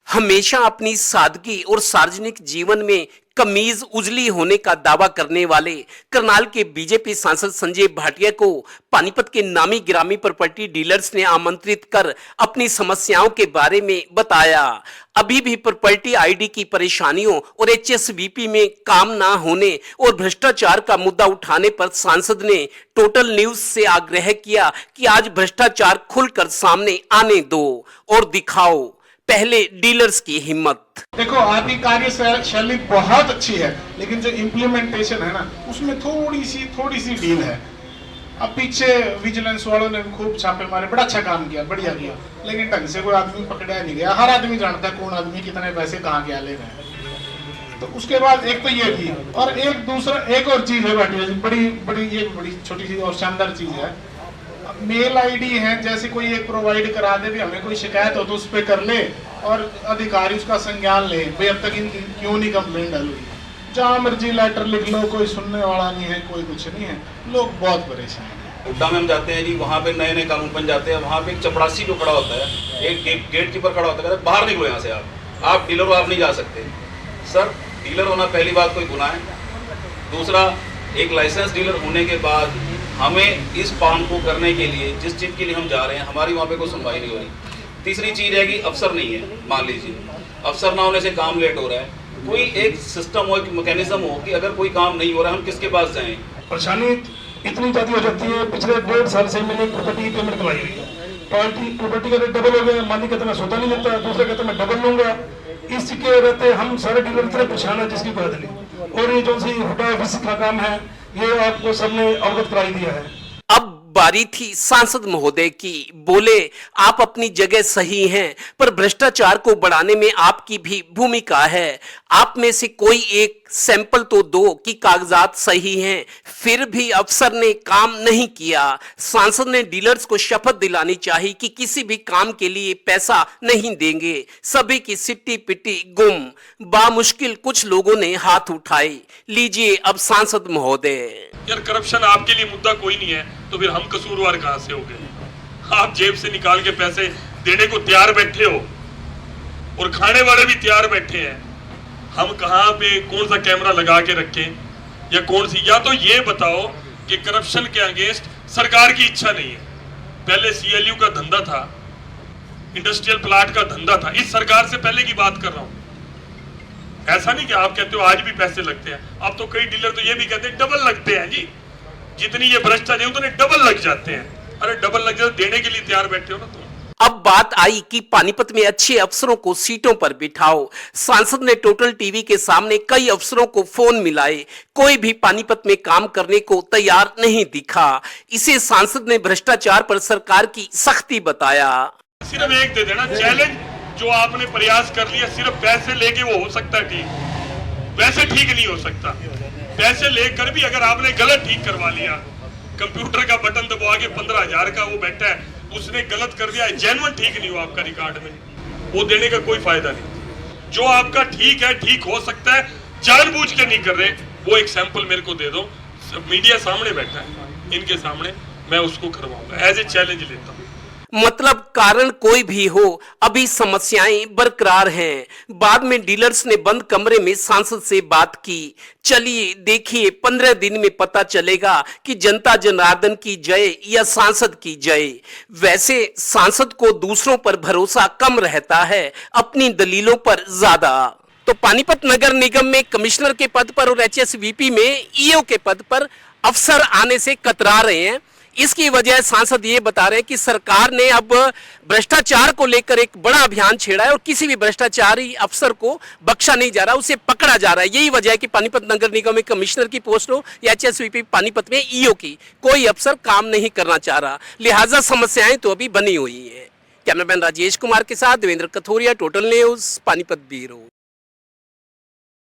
हमेशा अपनी सादगी और सार्वजनिक जीवन में कमीज उजली होने का दावा करने वाले करनाल के बीजेपी सांसद संजय भाटिया को पानीपत के नामी गिरामी प्रॉपर्टी डीलर्स ने आमंत्रित कर अपनी समस्याओं के बारे में बताया। अभी भी प्रॉपर्टी आईडी की परेशानियों और एचएसवीपी में काम ना होने और भ्रष्टाचार का मुद्दा उठाने पर सांसद ने टोटल न्यूज से आग्रह किया कि आज भ्रष्टाचार खुलकर सामने आने दो और दिखाओ पहले डीलर्स की हिम्मत। देखो, आपकी कार्यशैली बहुत अच्छी है, लेकिन जो इम्प्लीमेंटेशन है ना, उसमें थोड़ी सी डील है। अब पीछे विजिलेंस वालों ने खूब छापे मारे, बड़ा अच्छा काम किया, बढ़िया किया, लेकिन ढंग से कोई आदमी पकड़ा नहीं गया। हर आदमी जानता है कौन आदमी कितने पैसे कहाँ क्या ले रहे हैं। तो उसके बाद एक तो ये की, और एक और चीज है भाटिया जी, बड़ी छोटी सी और शानदार चीज है। मेल आईडी है, जैसे कोई एक प्रोवाइड करा दे, भी हमें कोई शिकायत हो तो उस पर कर ले और अधिकारी उसका संज्ञान ले, भाई अब तक इनकी क्यों नहीं कंप्लेंट डाली। जहाँ मर्जी लेटर लिख लो, कोई सुनने वाला नहीं है, कोई कुछ नहीं है। लोग बहुत परेशान हैं। हुड्डा में हम जाते हैं जी, वहाँ पे नए नए कानून बन जाते हैं। वहाँ पे एक चपरासी जो खड़ा होता है, एक गेट कीपर खड़ा होता है, कहता है बाहर निकलो यहाँ से, आप डीलर हो, आप नहीं जा सकते। सर, डीलर होना पहली बात कोई गुनाह है। दूसरा, एक लाइसेंस डीलर होने के बाद हमें इस काम को करने के लिए, जिस चीज़ के लिए हम जा रहे हैं, हमारी वहाँ पे कोई सुनवाई नहीं हो रही। तीसरी चीज़ है कि अफसर नहीं है। मान लीजिए अफसर ना होने से काम लेट हो रहा है। कोई एक सिस्टम हो, एक मैकेनिज्म हो कि अगर कोई काम नहीं हो रहा है, हम किसके पास जाएं। परेशानी इतनी ज़्यादा हो जाती है। पिछले 1.5 साल से मैंने प्रॉपर्टी पेमेंट करवाई हुई है। प्रॉपर्टी का रेट डबल हो गया। मालिक कहता मैं सौदा नहीं लेता, दूसरा कहता मैं डबल लूंगा। इसके रहते हम सारे डीलर इतने परेशान है जिसकी बात नहीं। और ये जो सी हुड्डा ऑफिस का काम है, ये आपको सबने अवगत कराई दिया है। अब बारी थी सांसद महोदय की। बोले, आप अपनी जगह सही हैं, पर भ्रष्टाचार को बढ़ाने में आपकी भी भूमिका है। आप में से कोई एक सैंपल तो दो कि कागजात सही हैं, फिर भी अफसर ने काम नहीं किया। सांसद ने डीलर्स को शपथ दिलानी चाहिए कि किसी भी काम के लिए पैसा नहीं देंगे। सभी की सिट्टी पिट्टी गुम। बामुश्किल कुछ लोगों ने हाथ उठाए। लीजिए अब सांसद महोदय। यार, करप्शन आपके लिए मुद्दा कोई नहीं है, तो फिर हम कसूरवार कहां से हो गए? आप जेब से निकाल के पैसे देने को तैयार बैठे हो और खाने वाले भी तैयार बैठे हैं। हम कहां पे कौन सा कैमरा लगा के रखें, या कौन सी, या तो ये बताओ कि करप्शन के अगेंस्ट सरकार की इच्छा नहीं है। पहले सीएलयू का धंधा था, इंडस्ट्रियल प्लाट का धंधा था, इस सरकार से पहले की बात कर रहा हूं। ऐसा नहीं कि आप कहते हो आज भी पैसे लगते हैं। अब तो कई डीलर तो ये भी कहते हैं डबल लगते हैं जी, जितनी ये भ्रष्टाचार है उतने डबल लग जाते हैं। अरे डबल लग जाते, देने के लिए तैयार बैठे हो ना तुम। अब बात आई कि पानीपत में अच्छे अफसरों को सीटों पर बिठाओ। सांसद ने टोटल टीवी के सामने कई अफसरों को फोन मिलाए, कोई भी पानीपत में काम करने को तैयार नहीं दिखा। इसे सांसद ने भ्रष्टाचार पर सरकार की सख्ती बताया। सिर्फ एक दे देना चैलेंज, जो आपने प्रयास कर लिया, सिर्फ पैसे लेके वो हो सकता है ठीक, वैसे ठीक नहीं हो सकता। पैसे लेकर भी अगर आपने गलत ठीक करवा लिया, कंप्यूटर का बटन दबा के 15,000 का वो बैठा है, उसने गलत कर दिया, जेन्युइन ठीक नहीं हुआ आपका रिकॉर्ड में, वो देने का कोई फायदा नहीं। जो आपका ठीक है, ठीक हो सकता है, जानबूझ के नहीं कर रहे, वो एक सैंपल मेरे को दे दो। मीडिया सामने बैठा है, इनके सामने मैं उसको करवाऊंगा, एज ए चैलेंज लेता हूँ। मतलब कारण कोई भी हो, अभी समस्याएं बरकरार हैं। बाद में डीलर्स ने बंद कमरे में सांसद से बात की। चलिए देखिए, 15 दिन में पता चलेगा कि जनता जनार्दन की जय या सांसद की जय। वैसे सांसद को दूसरों पर भरोसा कम रहता है, अपनी दलीलों पर ज्यादा। तो पानीपत नगर निगम में कमिश्नर के पद पर और एचएसवीपी में ईओ के पद पर अफसर आने से कतरा रहे हैं। इसकी वजह सांसद ये बता रहे हैं कि सरकार ने अब भ्रष्टाचार को लेकर एक बड़ा अभियान छेड़ा है और किसी भी भ्रष्टाचारी अफसर को बख्शा नहीं जा रहा, उसे पकड़ा जा रहा है। यही वजह है कि पानीपत नगर निगम में कमिश्नर की पोस्ट हो या एचएसवीपी पानीपत में ईओ की, कोई अफसर काम नहीं करना चाह रहा। लिहाजा समस्याएं तो अभी बनी हुई है। कैमरामैन राजेश कुमार के साथ Devendra Kathoria, total news, Panipat bureau.